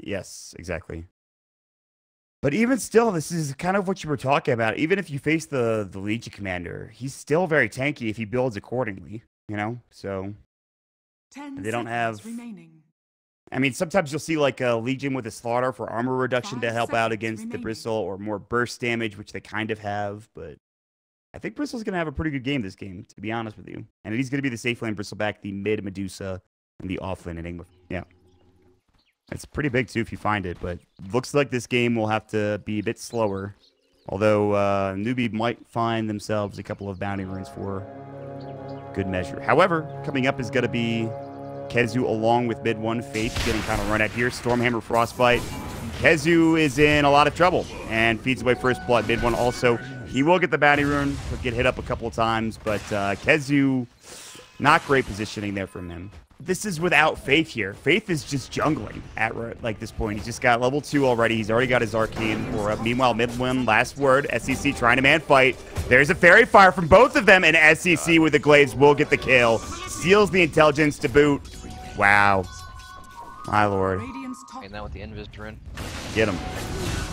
Yes, exactly. But even still, this is kind of what you were talking about. Even if you face the Legion Commander, he's still very tanky if he builds accordingly, you know? So they don't have... remaining. I mean, sometimes you'll see like a Legion with a Slaughter for armor reduction to help out against the Bristle, or more burst damage, which they kind of have. But I think Bristle's going to have a pretty good game this game, to be honest with you. And he's going to be the safe lane Bristleback, the mid Medusa, and the offlane Enigma. Yeah. It's pretty big, too, if you find it. But looks like this game will have to be a bit slower. Although NewB might find themselves a couple of bounty runes for good measure. However, coming up is going to be KheZu along with mid 1. Faith getting kind of run at here. Stormhammer, Frostbite. KheZu is in a lot of trouble and feeds away first blood. Mid 1 also. He will get the bounty rune. He'll get hit up a couple of times. But KheZu, not great positioning there from him. This is without Faith here. Faith is just jungling at like this point. He's just got level 2 already. He's already got his Arcane for up. Meanwhile, mid 1, last word. SEC trying to man fight. There's a Fairy Fire from both of them, and SEC with the Glaives will get the kill. Steals the intelligence to boot. Wow. My lord. And now with the Invis rune. Get him.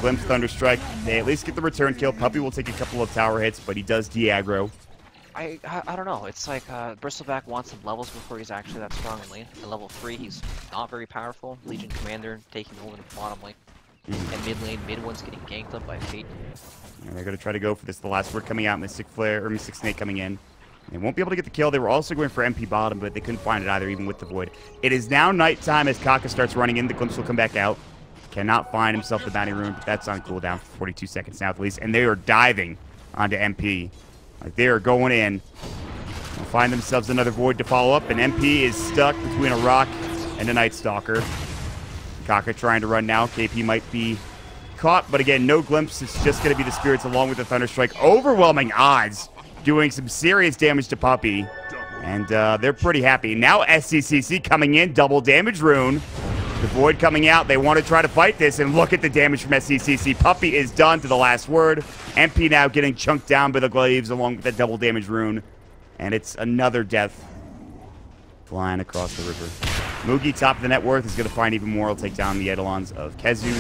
Glimpse, Thunderstrike. They at least get the return kill. Puppey will take a couple of tower hits, but he does de-aggro. I don't know. It's like Bristleback wants some levels before he's actually that strong in lane. At level 3, he's not very powerful. Legion Commander taking over the bottom lane. And mid lane, mid 1's getting ganked up by Fate. And they're going to try to go for this. The last word coming out, Mystic Flare, or Mystic Snake coming in. They won't be able to get the kill. They were also going for MP bottom, but they couldn't find it either, even with the Void. It is now nighttime as Kaka starts running in. The Glimpse will come back out. Cannot find himself the bounty rune, but that's on cooldown for 42 seconds now at least. And they are diving onto MP. Like, they are going in. They'll find themselves another Void to follow up, and MP is stuck between a rock and a Night Stalker. Kaka trying to run now. KP might be caught, but again, no glimpse. It's just going to be the Spirits along with the Thunderstrike. Overwhelming odds, doing some serious damage to Puppey. And they're pretty happy. Now SCCC coming in, double damage rune. The Void coming out. They want to try to fight this, and look at the damage from SCCC. Puppey is done to the last word. MP now getting chunked down by the Glaives along with that double damage rune. And it's another death flying across the river. Mugi, top of the net worth, is going to find even more. He'll take down the Eidolons of KheZu.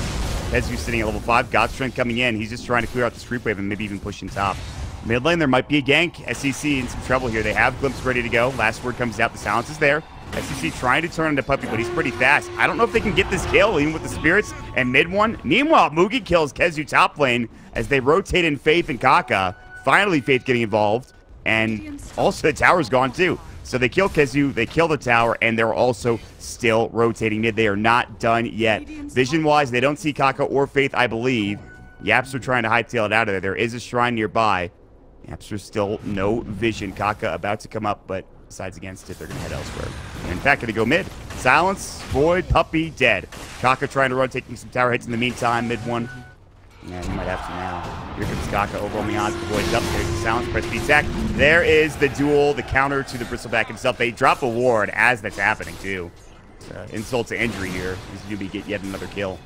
KheZu sitting at level 5. God Strength coming in. He's just trying to clear out this creep wave and maybe even pushing top. Mid lane, there might be a gank. SCC in some trouble here. They have Glimpse ready to go. Last word comes out. The silence is there. SCC trying to turn into Puppey, but he's pretty fast. I don't know if they can get this kill, even with the Spirits and mid 1. Meanwhile, Mugi kills KheZu top lane as they rotate in Faith and Kaka. Finally, Faith getting involved. And also, the tower's gone, too. So they kill KheZu, they kill the tower, and they're also still rotating mid. They are not done yet. Vision-wise, they don't see Kaka or Faith, I believe. YapzOr trying to hightail it out of there. There is a shrine nearby. YapzOr still no vision. Kaka about to come up, but decides against it. They're going to head elsewhere. And in fact, going to go mid. Silence, Void, Puppey, dead. Kaka trying to run, taking some tower hits in the meantime. Mid 1. Yeah, he might have to now. Here comes Kaka, overwhelming odds. The Void's up. There's the silence, press the attack. There is the duel, the counter to the Bristleback himself. They drop a ward as that's happening, too. Insult to injury here. These NewB get yet another kill.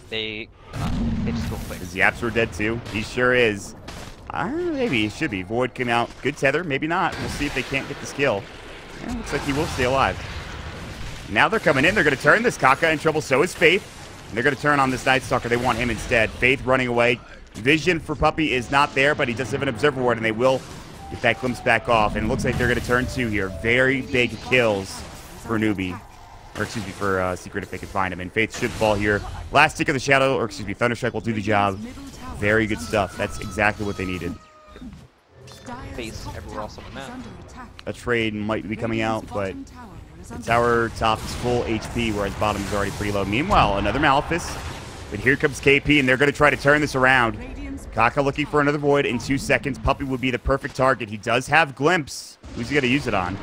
They just go quick. Is YapzOr dead, too? He sure is. Maybe he should be. Void came out. Good tether, maybe not. We'll see if they can't get this kill. Yeah, looks like he will stay alive. Now they're coming in. They're going to turn this. Kaka in trouble. So is Faith. And they're going to turn on this Night Stalker. They want him instead. Faith running away. Vision for Puppey is not there, but he does have an Observer Ward, and they will get that glimpse back off. And it looks like they're going to turn 2 here. Very big kills for NewB. Or, excuse me, for Secret if they can find him. And Faith should fall here. Last Tick of the Shadow, or excuse me, Thunderstrike will do the job. Very good stuff. That's exactly what they needed. Face everywhere else on the map. A trade might be coming out, but the tower top is full HP, whereas bottom is already pretty low. Meanwhile, another Malefice. But here comes KP, and they're going to try to turn this around. Kaka looking for another Void in 2 seconds. Puppey would be the perfect target. He does have Glimpse. Who's he going to use it on?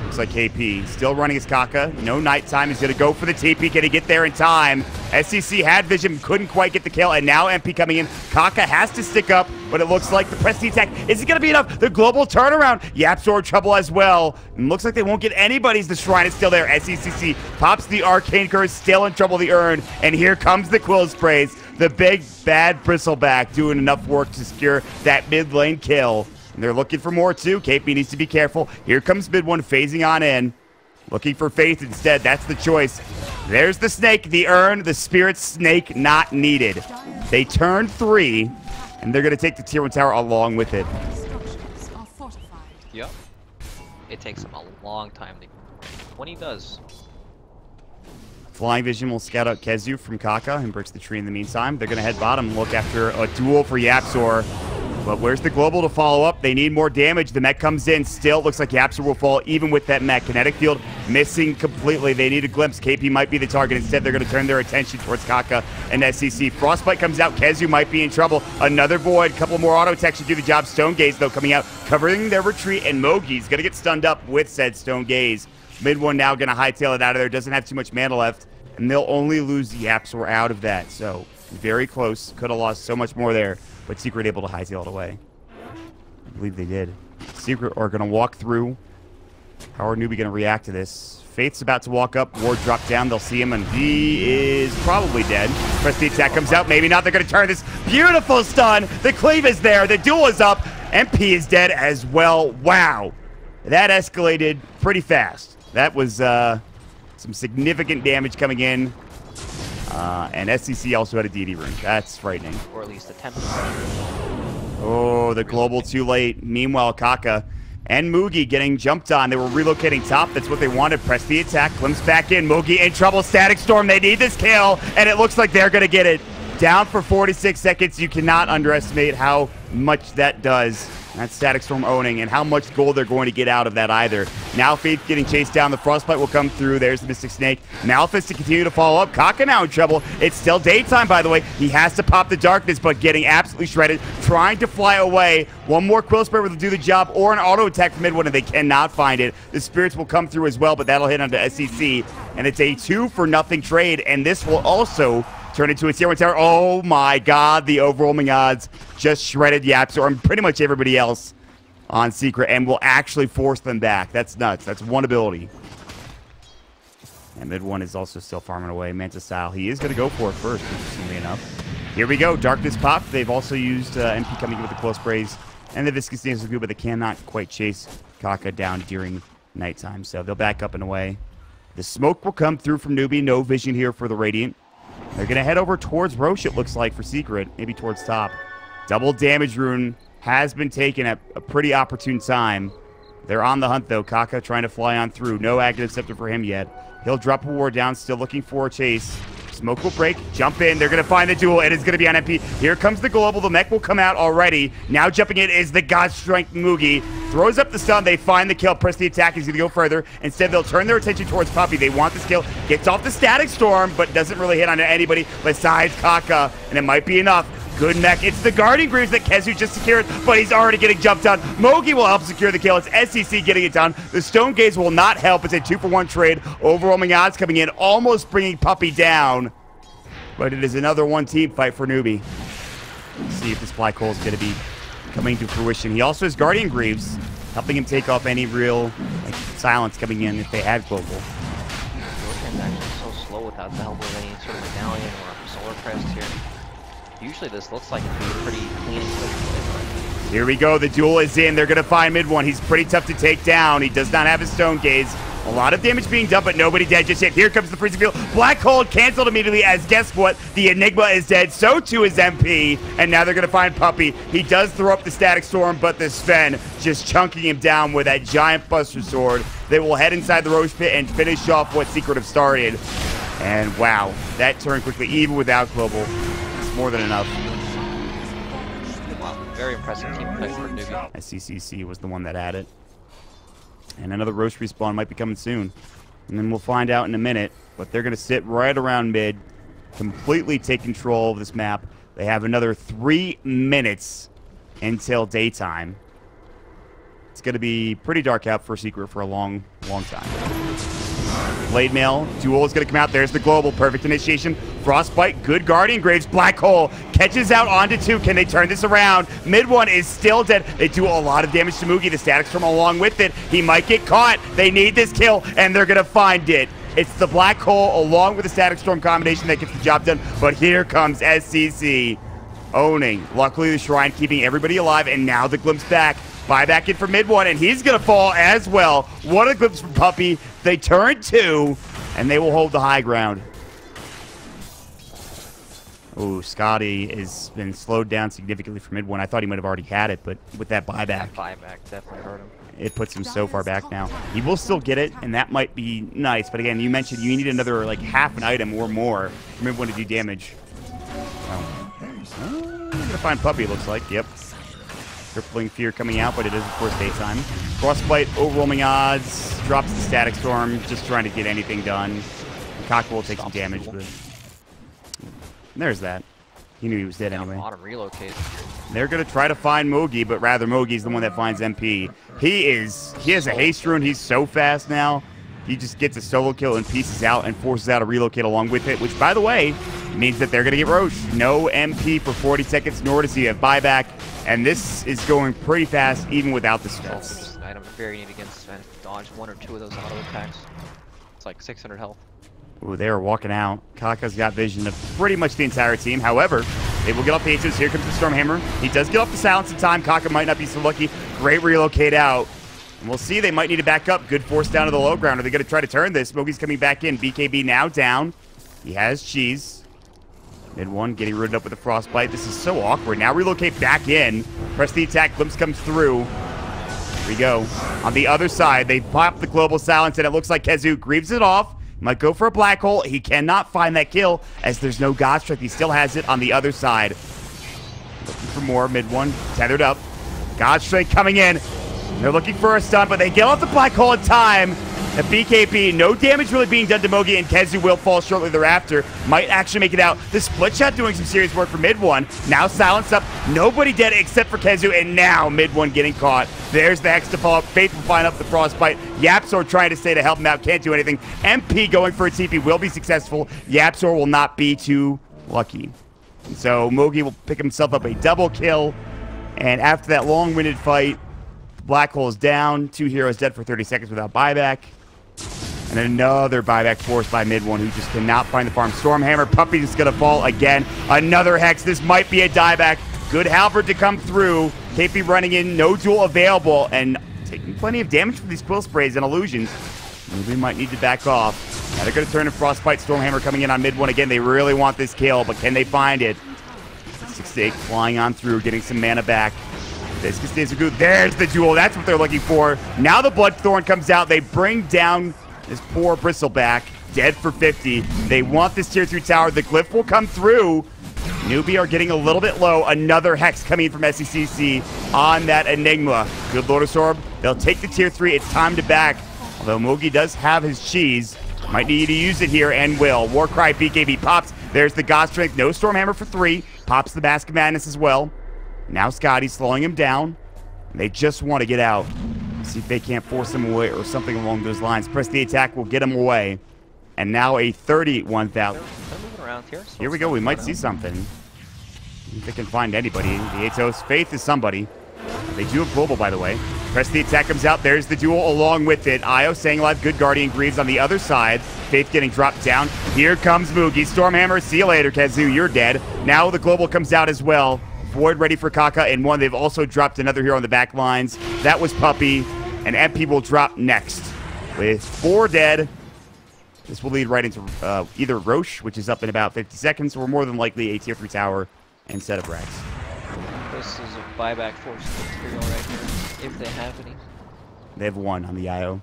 Looks like KP. Still running his Kaka. No nighttime. He's going to go for the TP. Can he get there in time? SCC had vision, couldn't quite get the kill, and now MP coming in. Kaka has to stick up, but it looks like the press the attack. Is it going to be enough? The global turnaround. YapzOr trouble as well. And looks like they won't get anybody's. The shrine is still there. SCCC pops the Arcane Curse, still in trouble the urn, and here comes the Quill Sprays. The big, bad Bristleback doing enough work to secure that mid lane kill. And they're looking for more, too. KP needs to be careful. Here comes mid 1 phasing on in. Looking for Faith instead. That's the choice. There's the snake, the urn, the spirit snake not needed. They turned 3, and they're going to take the tier 1 tower along with it. Yep. It takes him a long time to... When he does. Flying Vision will scout out KheZu from Kaka and breaks the tree in the meantime. They're going to head bottom and look after a duel for YapzOr. But where's the global to follow up? They need more damage. The mech comes in. Still looks like YapzOr will fall even with that mech. Kinetic field missing completely. They need a glimpse. KP might be the target. Instead, they're going to turn their attention towards Kaka and SCC. Frostbite comes out. KheZu might be in trouble. Another void. A couple more auto attacks should do the job. Stone Gaze, though, coming out, covering their retreat. And Mogi's going to get stunned up with said Stone Gaze. Mid one now going to hightail it out of there. Doesn't have too much mana left. And they'll only lose the YapzOr out of that. So, very close. Could have lost so much more there. But Secret able to hightail it away. I believe they did. Secret are going to walk through. How are NewB going to react to this? Faith's about to walk up. Ward drop down. They'll see him, and he is probably dead. Press the attack comes out. Maybe not. They're going to turn this. Beautiful stun. The cleave is there. The duel is up. MP is dead as well. Wow. That escalated pretty fast. That was some significant damage coming in. And SCC also had a DD rune. That's frightening. Or at least attempted. Oh, the global too late. Meanwhile, Kaka and Mugi getting jumped on. They were relocating top. That's what they wanted. Press the attack. Glimpse back in. Mugi in trouble. Static Storm. They need this kill, and it looks like they're going to get it. Down for 46 seconds. You cannot underestimate how much that does. That's Static Storm owning, and how much gold they're going to get out of that either. Now Faith getting chased down. The Frostbite will come through. There's the Mystic Snake. Malphus to continue to follow up. Kaka now in trouble. It's still daytime, by the way. He has to pop the darkness, but getting absolutely shredded. Trying to fly away. One more Quill Spray will do the job, or an auto attack from mid one, and they cannot find it. The Spirits will come through as well, but that'll hit onto SCC. And it's a 2-for-0 trade, and this will also turn into a tier 1 tower. Oh my god, the overwhelming odds just shredded YapzOr and pretty much everybody else on Secret, and will actually force them back. That's nuts. That's one ability. And mid one is also still farming away. Manta style. He is going to go for it first, interestingly enough. Here we go. Darkness pop. They've also used MP coming in with the close sprays and the Viscous Dance is good, but they cannot quite chase Kaka down during nighttime. So they'll back up and away. The smoke will come through from NewB. No vision here for the Radiant. They're going to head over towards Roche, it looks like, for Secret. Maybe towards top. Double damage rune has been taken at a pretty opportune time. They're on the hunt, though. Kaka trying to fly on through. No active scepter for him yet. He'll drop a ward down, still looking for a chase. Smoke will break. Jump in. They're going to find the duel. It is going to be on MP. Here comes the global. The mech will come out already. Now jumping in is the God Strength Mugi. Throws up the stun. They find the kill. Press the attack. He's going to go further. Instead, they'll turn their attention towards Puppey. They want this kill. Gets off the Static Storm, but doesn't really hit on anybody besides Kaka. And it might be enough. Good mech. It's the Guardian Greaves that KheZu just secured, but he's already getting jumped on. Mogi will help secure the kill. It's SCC getting it down. The Stone Gaze will not help. It's a 2-for-1 trade. Overwhelming odds coming in, almost bringing Puppey down. But it is another one-team fight for NewB. Let's see if this Black Hole is going to be coming to fruition. He also has Guardian Greaves, helping him take off any real silence coming in if they had global. Is actually so slow without the help of any sort of medallion or solar crest here. Usually this looks like it'd be pretty clean and quick. Here we go. The duel is in. They're going to find mid one. He's pretty tough to take down. He does not have his Stone Gaze. A lot of damage being done, but nobody dead just yet. Here comes the freezing field. Black Hole canceled immediately as, guess what? The Enigma is dead. So too is MP. And now they're going to find Puppey. He does throw up the Static Storm, but the Sven just chunking him down with that giant Buster Sword. They will head inside the Roche Pit and finish off what Secret have started. And wow, that turned quickly, even without global. More than enough. Wow, very impressive team fight for NewB. SCCC was the one that had it. And another Roche respawn might be coming soon. And then we'll find out in a minute. But they're going to sit right around mid, completely take control of this map. They have another 3 minutes until daytime. It's going to be pretty dark out for Secret for a long, long time. Blade Mail, duel is going to come out. There's the global. Perfect initiation. Frostbite, good Guardian Graves. Black Hole catches out onto 2. Can they turn this around? Mid one is still dead. They do a lot of damage to Mugi. The Static Storm along with it. He might get caught. They need this kill, and they're going to find it. It's the Black Hole along with the Static Storm combination that gets the job done. But here comes SCC owning. Luckily, the Shrine keeping everybody alive, and now the glimpse back. Buy back in for mid one, and he's going to fall as well. What a glimpse from Puppey. They turn 2. and they will hold the high ground. Ooh, Scotty has been slowed down significantly from mid one. I thought he might have already had it, but with that buyback. That buyback definitely hurt him. It puts him so far back now. He will still get it, and that might be nice. But again, you mentioned you need another, like, half an item or more for mid one to do damage. We're going to find Puppey, it looks like. Yep. Crippling Fear coming out, but it is, of course, daytime. Frostbite, overwhelming odds. Drops the Static Storm, just trying to get anything done. Kaka will take some damage, but... there's that. He knew he was dead anyway. Auto relocate. They're going to try to find Mogi, but rather Mogi's the one that finds MP. He has a haste rune. He's so fast now. He just gets a solo kill and pieces out and forces out a relocate along with it, which, by the way, means that they're going to get Roche. No MP for 40 seconds, nor does he have buyback. And this is going pretty fast, even without the stress. Item very neat against dodge one or two of those auto attacks. It's like 600 health. Ooh, they are walking out. Kaka's got vision of pretty much the entire team. However, they will get off the H's. Here comes the Stormhammer. He does get off the silence in time. Kaka might not be so lucky. Great relocate out. And we'll see. They might need to back up. Good force down to the low ground. Are they going to try to turn this? Mogi's coming back in. BKB now down. He has cheese. Mid one getting rooted up with a frostbite. This is so awkward. Now relocate back in. Press the attack. Glimpse comes through. Here we go. On the other side, they pop the global silence, and it looks like KheZu grieves it off. Might go for a black hole. He cannot find that kill as there's no God Strike. He still has it on the other side. Looking for more. Mid one tethered up. God Strike coming in. They're looking for a stun, but they get off the black hole in time. The BKB, no damage really being done to Mogi, and KheZu will fall shortly thereafter. Might actually make it out. The split shot doing some serious work for mid one. Now silence up. Nobody dead except for KheZu, and now mid one getting caught. There's the Hex to fall up. Faith will find up the frostbite. YapzOr trying to stay to help him out. Can't do anything. MP going for a TP will be successful. YapzOr will not be too lucky. And so Mogi will pick himself up a double kill. And after that long-winded fight, black hole is down. 2 heroes dead for 30 seconds without buyback. And another buyback forced by mid one who just cannot find the farm. Stormhammer, Puppey is going to fall again. Another Hex. This might be a dieback. Good halberd to come through. KP running in, no duel available, and taking plenty of damage from these quill sprays and illusions. We might need to back off. Now they're going to turn to Frostbite. Stormhammer coming in on mid one again. They really want this kill, but can they find it? 6-8 flying on through, getting some mana back. There's the duel. That's what they're looking for. Now the Bloodthorn comes out. They bring down this poor Bristleback. Dead for 50. They want this tier 3 tower. The glyph will come through. NewB are getting a little bit low. Another Hex coming in from SECC on that Enigma. Good Lotus Orb. They'll take the tier 3. It's time to back. Although Mogi does have his cheese. Might need to use it here and will. Warcry BKB pops. There's the God Strength. No Stormhammer for 3. Pops the Mask of Madness as well. Now Scotty's slowing him down. They just want to get out. See if they can't force him away or something along those lines. Press the attack will get him away. And now a 31,000. They're moving around here. So here we go. We might see something. If they can find anybody. The Atos. Faith is somebody. They do have global, by the way. Press the attack comes out. There's the duel along with it. Io staying alive. Good Guardian Greaves on the other side. Faith getting dropped down. Here comes Moogie. Stormhammer. See you later, KheZu. You're dead. Now the global comes out as well. Void ready for Kaka and one. They've also dropped another hero on the back lines. That was Puppey. And MP will drop next. With 4 dead. This will lead right into either Roche, which is up in about 50 seconds, or more than likely a tier 3 tower instead of Rex. This is a buyback force material right here, if they have any. They have 1 on the IO.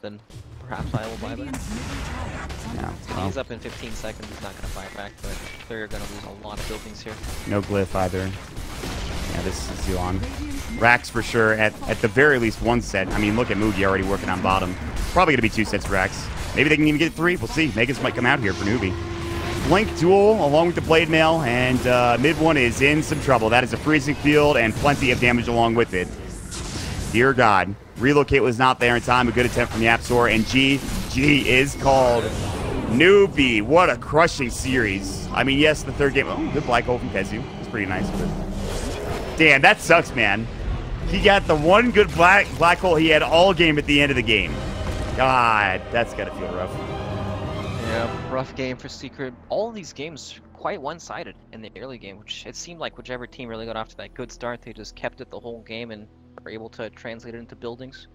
Then perhaps I will buy back. No. If he's up in 15 seconds, he's not going to buy back, but they're going to lose a lot of buildings here. No glyph either. Yeah, this is Yuan. Rax for sure, at the very least 1 set. I mean, look at Mugi already working on bottom. Probably going to be 2 sets for Rax. Maybe they can even get 3. We'll see. Megas might come out here for NewB. Blink duel along with the Blade Mail, and mid one is in some trouble. That is a freezing field and plenty of damage along with it. Dear God. Relocate was not there in time. A good attempt from YapzOr, and GG is called. NewB, what a crushing series. I mean, yes, the 3rd game. Oh, good black hole from KheZu. It's pretty nice. But damn, that sucks, man. He got the 1 good black hole he had all game at the end of the game. God, that's gotta feel rough. Yeah, rough game for Secret. All of these games quite one-sided in the early game, which it seemed like whichever team really got off to that good start, they just kept it the whole game and were able to translate it into buildings.